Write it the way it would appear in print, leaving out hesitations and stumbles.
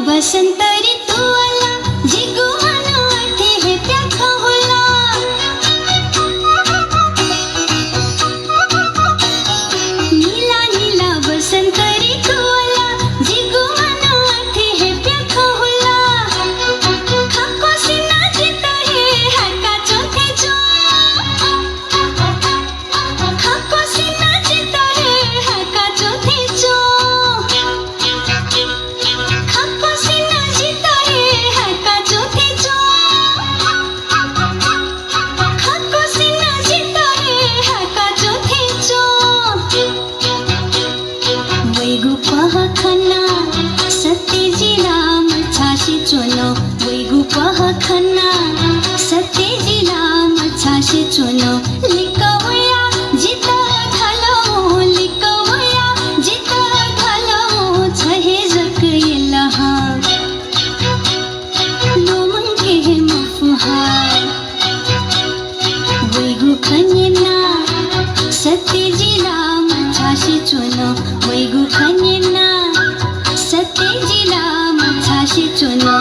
बसंत ऋतू आला, जिगू मनवाथे हे प्याख होला. नीला नीला बसंत ऋतू आला, जिगू मनवाथे हे प्याख होला. खाको सीना जीत हे हका चोथे जो, खाको सीना जीत हे हका चोथे जो. खाको सीना जीत हे हका चोथे जो, खाको सीना जीत हे हका चोथे जो. वैगु पहखना सत्यजिला मछाशी चोनो, वैगु पहखना सत्यजिला मछाशी चोनो. लिकवया जित घालवो, लिकवया जित घालवो छहे जक येलहा. लोमंगे हे मफुहार वैगु खन्येना सत्यजिला मछाशी चोनो, वैगु खन्येना सत्यजिला मछाशी चोनो.